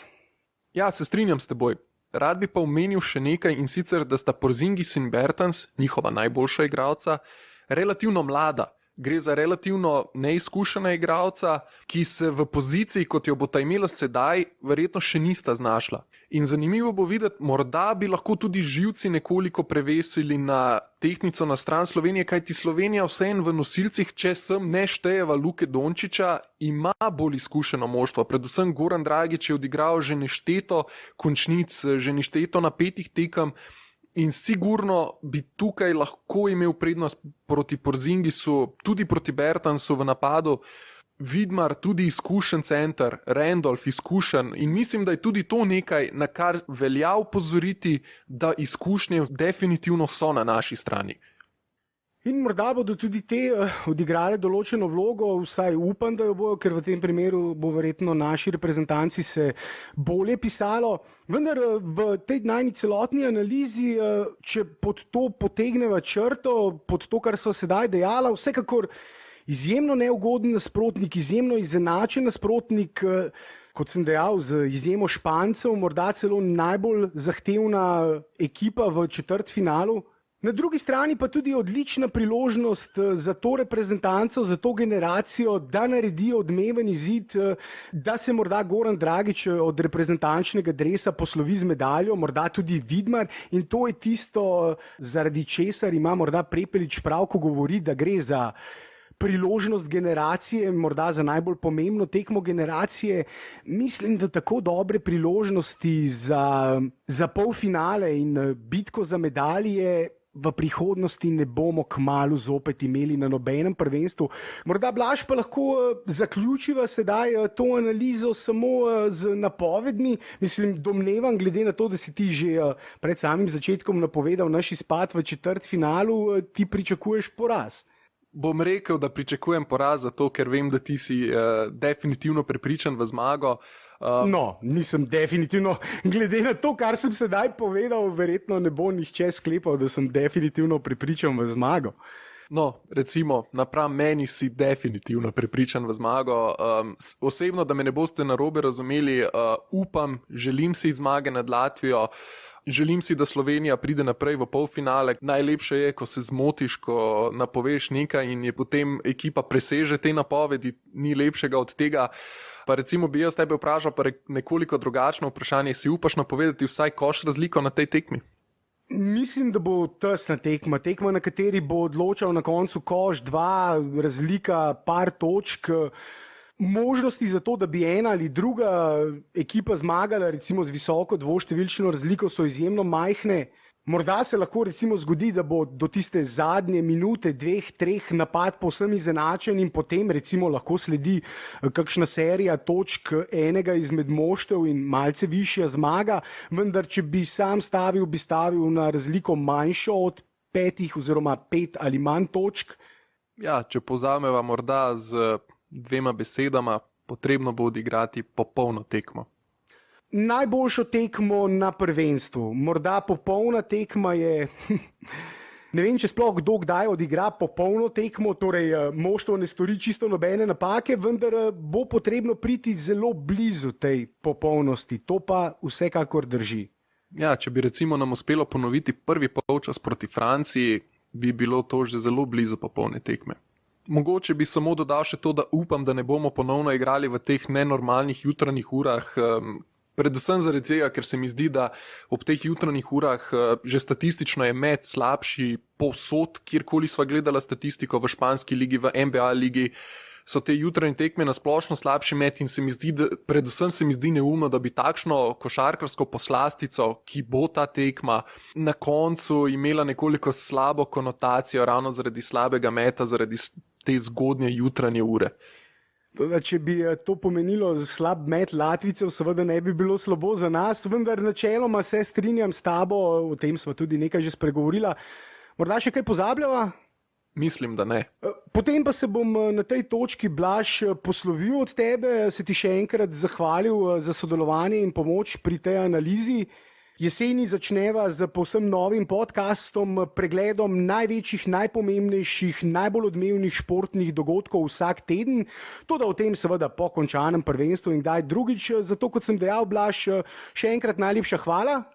Ja, se strinjam s teboj. Rad bi pa omenil še nekaj, in sicer, da sta Porzingis in Bertans, njihova najboljša igralca, relativno mlada. Gre za relativno neizkušena igralca, ki se v poziciji, kot jo bosta imela sedaj, verjetno še nista znašla. In zanimivo bo videti, morda bi lahko tudi živci nekoliko prevesili na tehtnico na stran Slovenije, kajti Slovenija vseeno v nosilcih, če sem ne štejeva Luke Dončića, ima bolj izkušeno moštvo. Predvsem Goran Dragić je odigral že nešteto končnic, že nešteto napetih tekem. In sigurno bi tukaj lahko imel prednost proti Porzingisu, tudi proti Bertansu v napadu. Vidmar tudi izkušen center, Randolph izkušen, in mislim, da je tudi to nekaj, na kar velja opozoriti, da izkušnje definitivno so na naši strani. In morda bodo tudi te odigrale določeno vlogo, vsaj upam, da jo bojo, ker v tem primeru bo verjetno naši reprezentanci se bolje pisalo. Vendar v tej najni celotni analizi, če pod to potegneva črto, pod to, kar so sedaj dejala, vsekakor izjemno neugoden nasprotnik, izjemno izenačen nasprotnik, kot sem dejal, z izjemo Špancev, morda celo najbolj zahtevna ekipa v četrtfinalu. Na drugi strani pa tudi odlična priložnost za to reprezentanco, za to generacijo, da naredijo odmeven izid, da se morda Goran Dragić od reprezentančnega dresa poslovi z medaljo, morda tudi Vidmar, in to je tisto, zaradi česar ima morda Prepelič prav, ko govori, da gre za priložnost generacije, morda za najbolj pomembno tekmo generacije. Mislim, da tako dobre priložnosti za polfinale in bitko za medalje v prihodnosti ne bomo kmalu zopet imeli na nobenem prvenstvu. Morda, Blaž, pa lahko zaključiva sedaj to analizo samo z napovedmi. Mislim, domnevam, glede na to, da si ti že pred samim začetkom napovedal naš izpad v četrtfinalu, ti pričakuješ poraz. Bom rekel, da pričakujem poraz, zato ker vem, da ti si definitivno prepričan v zmago. No, nisem definitivno, glede na to, kar sem sedaj povedal, verjetno ne bo nihče sklepal, da sem definitivno prepričan v zmago. No, recimo, napram meni si definitivno prepričan v zmago. Osebno, da me ne boste narobe razumeli, upam, želim si zmage nad Latvijo. Želim si, da Slovenija pride naprej v polfinale. Najlepše je, ko se zmotiš, ko napoveš nekaj in je potem ekipa preseže te napovedi, ni lepšega od tega. Pa recimo bi jaz tebe vprašal pa nekoliko drugačno vprašanje, si upaš napovedati vsaj koš razliko na tej tekmi? Mislim, da bo tesna tekma, na kateri bo odločal na koncu koš 2, razlika par točk. Možnosti za to, da bi ena ali druga ekipa zmagala, recimo z visoko dvoštevilčno razliko, so izjemno majhne. Morda se lahko recimo zgodi, da bo do tiste zadnje minute, 2-3 napad povsem izenačen in potem recimo lahko sledi kakšna serija točk enega izmed moštev in malce višja zmaga, vendar če bi sam stavil, bi stavil na razliko manjšo od 5 oziroma 5 ali manj točk. Ja, če povzameva morda z 2 besedama, potrebno bo odigrati popolno tekmo. Najboljšo tekmo na prvenstvu. Morda popolna tekma je... Ne vem, če sploh kdo kdaj odigra popolno tekmo, torej moštvo ne stori čisto nobene napake, vendar bo potrebno priti zelo blizu tej popolnosti. To pa vsekakor drži. Ja, če bi recimo nam uspelo ponoviti prvi polčas proti Franciji, bi bilo to že zelo blizu popolne tekme. Mogoče bi samo dodal še to, da upam, da ne bomo ponovno igrali v teh nenormalnih jutranjih urah, predvsem zaradi tega, ker se mi zdi, da ob teh jutranjih urah že statistično je med slabši povsod, kjerkoli sva gledala statistiko v španski ligi, v NBA ligi, so te jutranje tekme na splošno slabši med in predvsem se mi zdi neumno, da bi takšno košarkarsko poslastico, ki bo ta tekma, na koncu imela nekoliko slabo konotacijo ravno zaradi slabega meta, zaradi te zgodnje jutranje ure. Toda, če bi to pomenilo slab met Latvicev, seveda ne bi bilo slabo za nas, vendar načeloma se strinjam s tabo, o tem smo tudi nekaj že spregovorila. Morda še kaj pozabljava? Mislim, da ne. Potem pa se bom na tej točki, Blaž, poslovil od tebe, se ti še enkrat zahvalil za sodelovanje in pomoč pri tej analizi. Jeseni začneva z povsem novim podcastom, pregledom največjih, najpomembnejših, najbolj odmevnih športnih dogodkov vsak teden. Toda o tem seveda po končanem prvenstvu in kdaj drugič. Zato, kot sem dejal, Blaž, še enkrat najlepša hvala.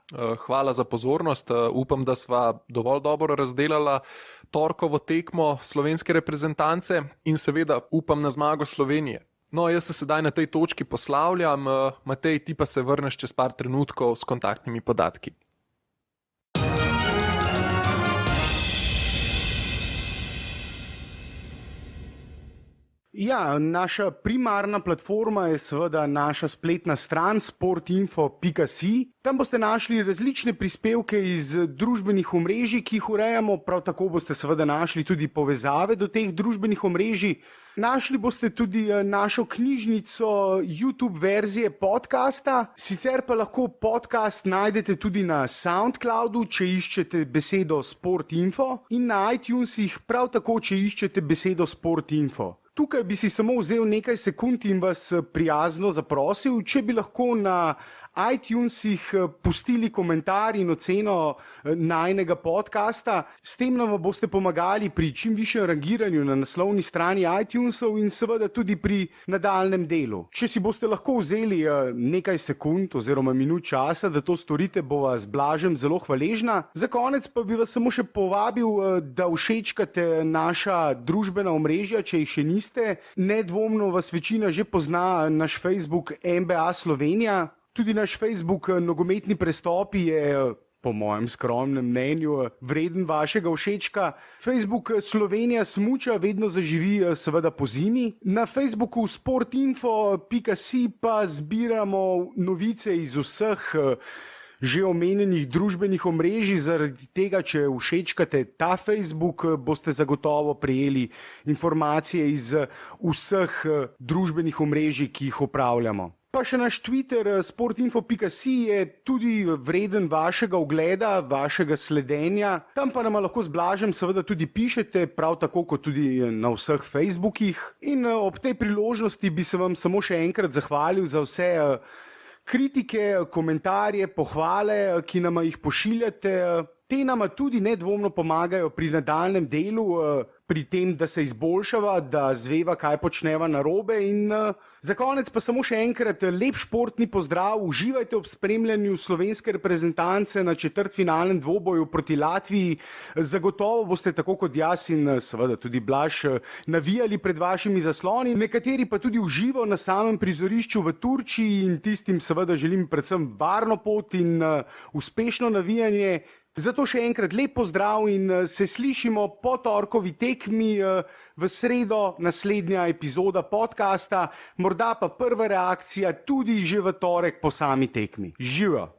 Hvala za pozornost. Upam, da sva dovolj dobro razdelala torkovo tekmo slovenske reprezentance in seveda upam na zmago Slovenije. No, jaz se sedaj na tej točki poslavljam. Matej, ti pa se vrneš čez par trenutkov s kontaktnimi podatki. Ja, naša primarna platforma je seveda naša spletna stran sportinfo.si. Tam boste našli različne prispevke iz družbenih omrežij, ki jih urejamo, prav tako boste seveda našli tudi povezave do teh družbenih omrežij. Našli boste tudi našo knjižnico YouTube verzije podcasta, sicer pa lahko podcast najdete tudi na SoundCloudu, če iščete besedo Sportinfo, in na iTunesih prav tako, če iščete besedo Sportinfo. Tukaj bi si samo vzel nekaj sekund in vas prijazno zaprosil, če bi lahko na iTunesih pustili komentar in oceno najinega podcasta. S tem nam boste pomagali pri čim višjem rangiranju na naslovni strani iTunesov in seveda tudi pri nadaljnem delu. Če si boste lahko vzeli nekaj sekund oziroma minut časa, da to storite, bova z Blažem zelo hvaležna. Za konec pa bi vas samo še povabil, da všečkate naša družbena omrežja, če jih še niste. Nedvomno vas večina že pozna naš Facebook NBA Slovenija. Tudi naš Facebook Nogometni prestopi je, po mojem skromnem mnenju, vreden vašega všečka. Facebook Slovenija smuča vedno zaživi seveda po zimi. Na Facebooku sportinfo.si pa zbiramo novice iz vseh že omenjenih družbenih omrežij. Zaradi tega, če všečkate ta Facebook, boste zagotovo prejeli informacije iz vseh družbenih omrežij, ki jih upravljamo. Pa še naš Twitter, sportinfo.si, je tudi vreden vašega ogleda, vašega sledenja. Tam pa nama lahko z Blažem seveda tudi pišete, prav tako kot tudi na vseh Facebookih. In ob tej priložnosti bi se vam samo še enkrat zahvalil za vse kritike, komentarje, pohvale, ki nama jih pošiljate. Te nama tudi nedvomno pomagajo pri nadaljnem delu, pri tem, da se izboljšava, da zveva, kaj počneva narobe. In za konec pa samo še enkrat lep športni pozdrav. Uživajte ob spremljanju slovenske reprezentance na četrtfinalnem dvoboju proti Latviji. Zagotovo boste tako kot jaz in seveda tudi Blaž navijali pred vašimi zasloni. Nekateri pa tudi uživo na samem prizorišču v Turčiji in tistim seveda želim predvsem varno pot in uspešno navijanje. Zato še enkrat lep pozdrav in se slišimo po torkovi tekmi v sredo, naslednja epizoda podcasta, morda pa prva reakcija tudi že v torek po sami tekmi. Živijo!